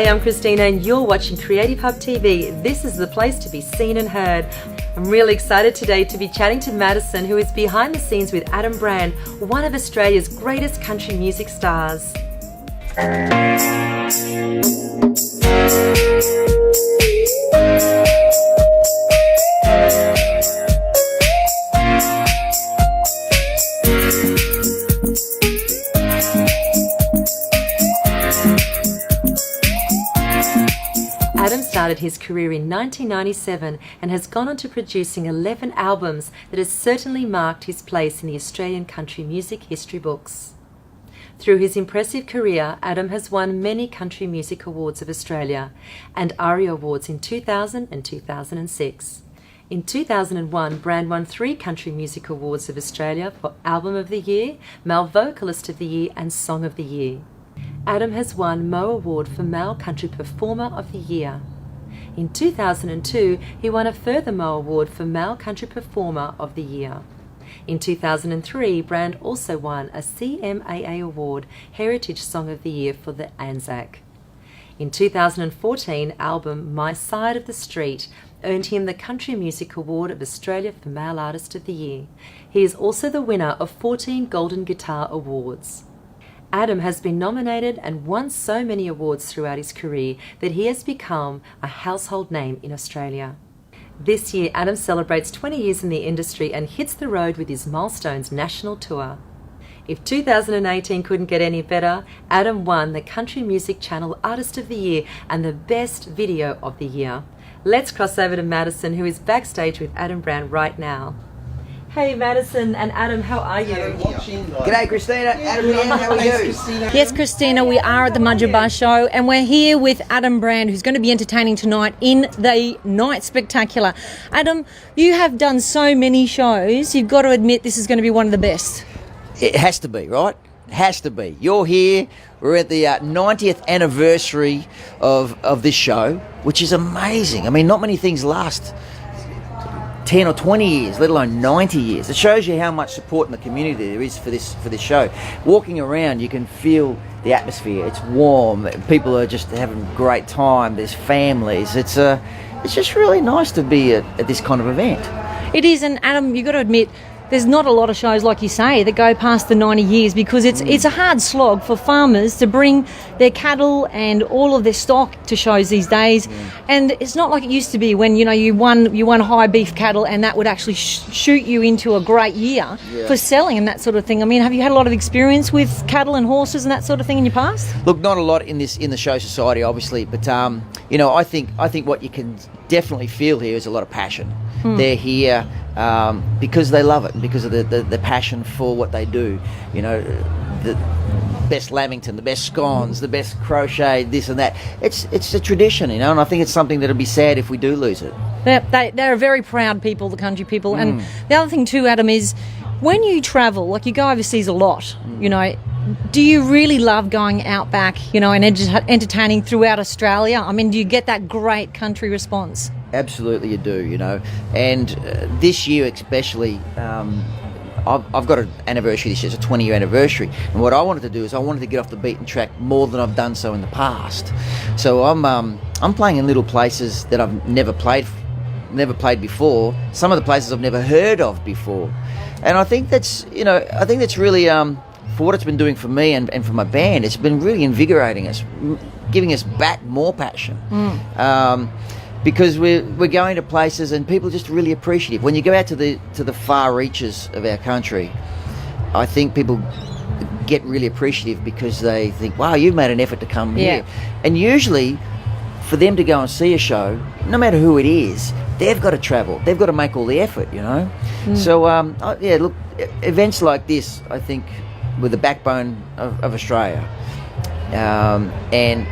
Hey, I'm Christina and you're watching Creative Hub TV. This is the place to be seen and heard. I'm really excited today to be chatting to Madison, who is behind the scenes with Adam Brand, one of Australia's greatest country music stars. Adam started his career in 1997 and has gone on to producing 11 albums that has certainly marked his place in the Australian country music history books. Through his impressive career, Adam has won many Country Music Awards of Australia and ARIA Awards in 2000 and 2006. In 2001, Brand won 3 Country Music Awards of Australia for Album of the Year, Male Vocalist of the Year and Song of the Year. Adam has won Mo Award for Male Country Performer of the Year. In 2002, he won a further Mo Award for Male Country Performer of the Year. In 2003, Brand also won a CMAA Award Heritage Song of the Year for the Anzac. In 2014, album My Side of the Street earned him the Country Music Award of Australia for Male Artist of the Year. He is also the winner of 14 Golden Guitar Awards. Adam has been nominated and won so many awards throughout his career that he has become a household name in Australia. This year, Adam celebrates 20 years in the industry and hits the road with his Milestones national tour. If 2018 couldn't get any better, Adam won the Country Music Channel Artist of the Year and the Best Video of the Year. Let's cross over to Madison, who is backstage with Adam Brand right now. Hey Madison and Adam, how are you? G'day Christina, Adam here, how are you? Yes, Christina, we are at the Mudgerbah Show and we're here with Adam Brand, who's going to be entertaining tonight in the Night Spectacular. Adam, you have done so many shows, you've got to admit this is going to be one of the best. It has to be, right? It has to be. You're here, we're at the 90th anniversary of this show, which is amazing. I mean, not many things last 10 or 20 years, let alone 90 years. It shows you how much support in the community there is for this show. Walking around, you can feel the atmosphere. It's warm. People are just having a great time. There's families. It's just really nice to be at this kind of event. It is, and Adam, you've got to admit, there's not a lot of shows, like you say, that go past the 90 years because it's a hard slog for farmers to bring their cattle and all of their stock to shows these days. And it's not like it used to be when, you won high beef cattle and that would actually shoot you into a great year for selling and that sort of thing. I mean, have you had a lot of experience with cattle and horses and that sort of thing in your past? Look, not a lot in the show society, obviously, but I think what you can definitely feel here is a lot of passion. They're here because they love it and because of the passion for what they do. The best lamington, the best scones, the best crochet, this and that. It's a tradition, and I think it's something that'll be sad if we do lose it. They're a very proud people, the country people. And the other thing too, Adam, is when you travel, like you go overseas a lot, do you really love going out back, and entertaining throughout Australia? I mean, do you get that great country response? Absolutely you do, and this year especially, I've got an anniversary this year. It's a 20-year anniversary, and what I wanted to do is I wanted to get off the beaten track more than I've done so in the past. So I'm playing in little places that I've never played before. Some of the places I've never heard of before, and I think that's really for what it's been doing for me and for my band. It's been really invigorating us, giving us back more passion. Because we're going to places and people are just really appreciative. When you go out to the far reaches of our country, I think people get really appreciative because they think, wow, you've made an effort to come here. And usually for them to go and see a show, no matter who it is, they've got to travel. They've got to make all the effort, So, look, events like this, I think, were the backbone of Australia. And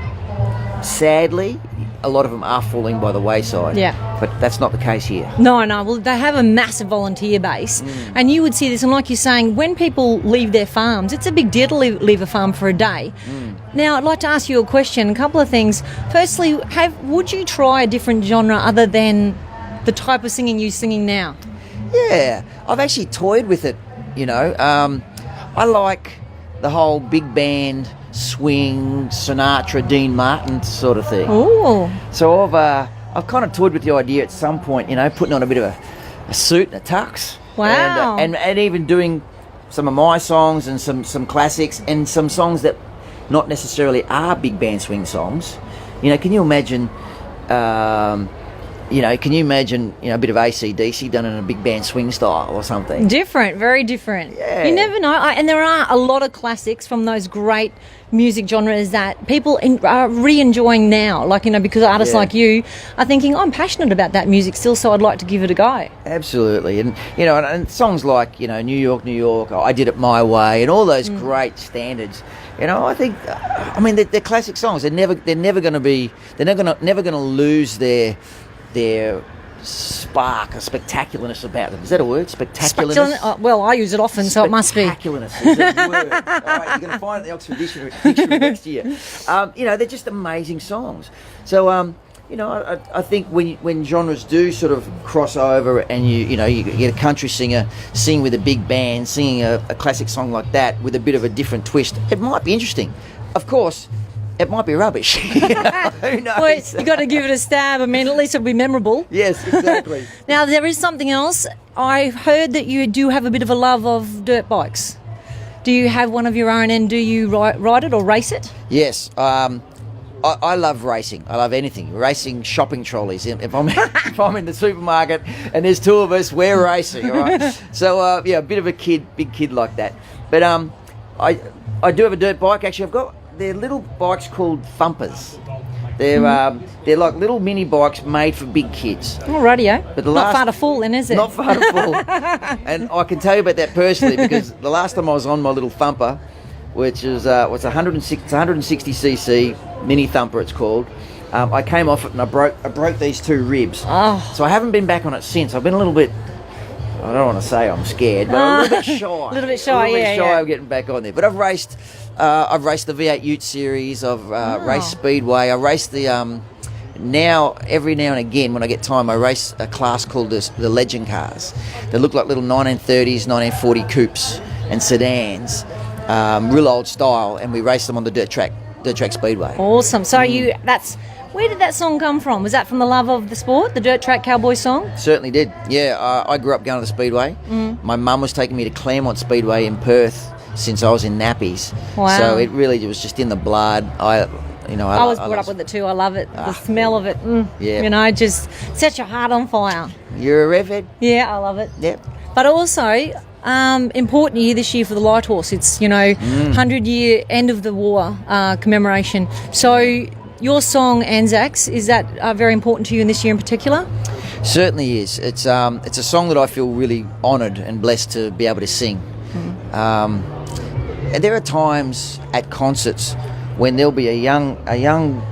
sadly, a lot of them are falling by the wayside. But that's not the case here. No. Well, they have a massive volunteer base. And you would see this, and like you're saying, when people leave their farms, it's a big deal to leave a farm for a day. Now, I'd like to ask you a question, a couple of things. Firstly, would you try a different genre other than the type of singing you're singing now? Yeah, I've actually toyed with it, I like the whole big band swing, Sinatra, Dean Martin sort of thing. Ooh. So I've kind of toyed with the idea at some point, putting on a bit of a suit and a tux. Wow. And even doing some of my songs and some classics and some songs that not necessarily are big band swing songs. Can you imagine? Can you imagine, a bit of AC/DC done in a big band swing style or something? Different, very different. Yeah. You never know. And there are a lot of classics from those great music genres that people are re-enjoying now. Because artists like you are thinking, I'm passionate about that music still, so I'd like to give it a go. Absolutely. And songs like, New York, New York, I Did It My Way, and all those great standards. I think, they're classic songs. They're never going to lose their spark or spectacularness about them. Is that a word? Spectacularness? Well, I use it often, so it must be. Spectacularness is a word. All right, you're going to find it in the Oxford Dictionary next year. They're just amazing songs. So, I think when genres do sort of cross over and you get a country singer sing with a big band, singing a classic song like that with a bit of a different twist, it might be interesting. Of course, it might be rubbish. Who knows? Well, you've got to give it a stab. At least it'll be memorable. Yes, exactly. Now, there is something else. I've heard that you do have a bit of a love of dirt bikes. Do you have one of your own, and do you ride it or race it? Yes. I love racing. I love anything. Racing shopping trolleys. If I'm in the supermarket and there's two of us, we're racing. All right. So a bit of a big kid like that. But I do have a dirt bike. Actually, they're little bikes called thumpers. They're like little mini bikes made for big kids. Oh, radio. But not far to fall then, is it? Not far to fall. And I can tell you about that personally because the last time I was on my little thumper, which is 160cc mini thumper it's called. I came off it and I broke these two ribs. Oh. So I haven't been back on it since. I've been a little bit, I don't want to say I'm scared, but a little bit shy. A little bit shy of getting back on there. But I've raced the V8 Ute series. I've raced Speedway. I raced the every now and again when I get time, I race a class called the Legend cars. They look like little 1930s, 1940 coupes and sedans. Real old style, and we raced them on the dirt track Speedway. Awesome. So where did that song come from? Was that from the love of the sport, the dirt track cowboy song? Certainly did. Yeah, I grew up going to the Speedway. My mum was taking me to Claremont Speedway in Perth since I was in nappies. Wow. So it was just in the blood. I was brought up with it too. I love it. The smell of it. Yeah. Just sets your heart on fire. You're a rev head? Yeah, I love it. Yep. But also, important year this year for the Light Horse. It's 100-year end of the war commemoration. So your song Anzacs, is that very important to you in this year in particular? Certainly is. It's a song that I feel really honoured and blessed to be able to sing. And there are times at concerts when there'll be a young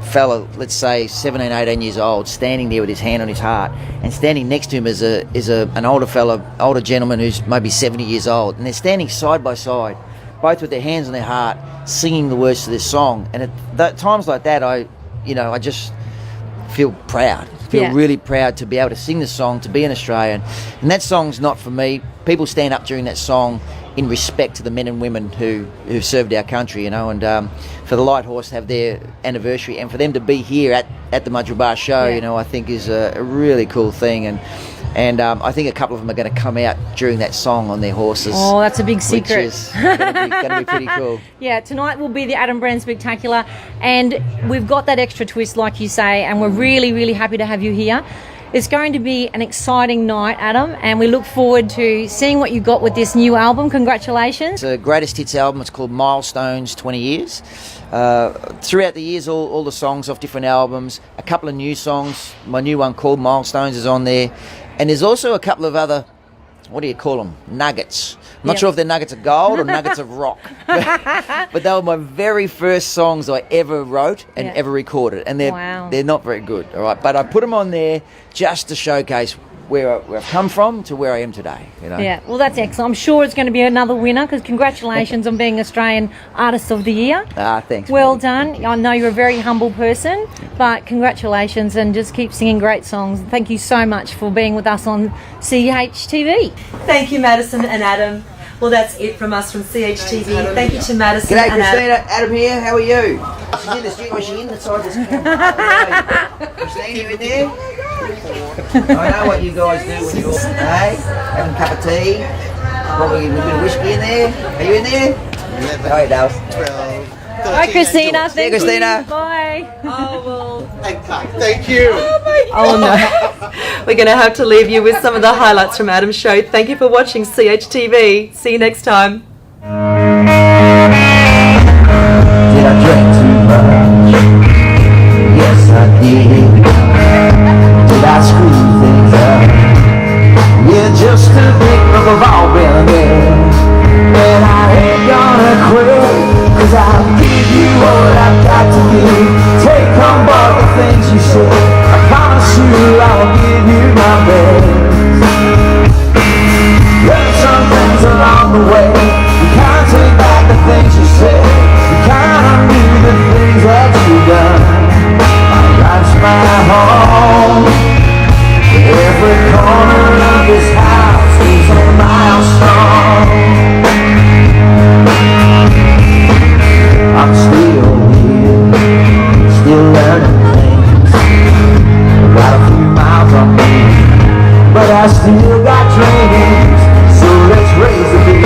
fella, let's say 17, 18 years old, standing there with his hand on his heart, and standing next to him is an older gentleman who's maybe 70 years old, and they're standing side by side, both with their hands on their heart, singing the words to this song. And at times like that, I just feel proud. Really proud to be able to sing this song, to be an Australian. And that song's not for me. People stand up during that song in respect to the men and women who served our country, and for the Light Horse to have their anniversary and for them to be here at the Mudgee Bar show, I think is a really cool thing. And I think a couple of them are going to come out during that song on their horses. Oh, that's a big secret. Which is going to be pretty cool. Yeah, tonight will be the Adam Brand Spectacular, and we've got that extra twist, like you say, and we're really, really happy to have you here. It's going to be an exciting night, Adam, and we look forward to seeing what you got with this new album. Congratulations. It's a greatest hits album. It's called Milestones 20 Years. Throughout the years, all the songs off different albums, a couple of new songs. My new one called Milestones is on there. And there's also a couple of other, what do you call them, nuggets. I'm not sure if they're nuggets of gold or nuggets of rock. But they were my very first songs I ever wrote and ever recorded. And they're not very good, all right? But I put them on there just to showcase where I've come from to where I am today. Yeah, well, that's excellent. I'm sure it's going to be another winner, because congratulations on being Australian Artist of the Year. Thanks. Well done. I know you're a very humble person, but congratulations, and just keep singing great songs. Thank you so much for being with us on Chtv. Thank you, Madison and Adam. Well, that's it from us from CHTV. Thank you to Madison G'day, and Christina. Adam. Adam here. How are you? She's in the studio. Was she inside this? Christina, you in there? I know what you guys do when you're, hey, having a cup of tea. Probably a bit of whiskey in there. Are you in there? 11, Oh, Dale. 12, 13. Bye, Christina. See you, Christina. Bye. Oh, well. Thank you. Oh, no. We're going to have to leave you with some of the highlights from Adam's show. Thank you for watching CHTV. See you next time. Did I drink too much? Yes, I did. Did I screw things up? Yeah, just to think of all been there. And I ain't gonna quit, 'cause I'll give you what I've got to give. Take on board the things you said. I promise you I'll give you my best. Learn some things along the way. You can't take back the things you said. You can't undo the things that you've done. My life's my home. Every corner of this house is a milestone. I'm still here, still learning things. Got a few miles on me, but I still got dreams. So let's raise the beat.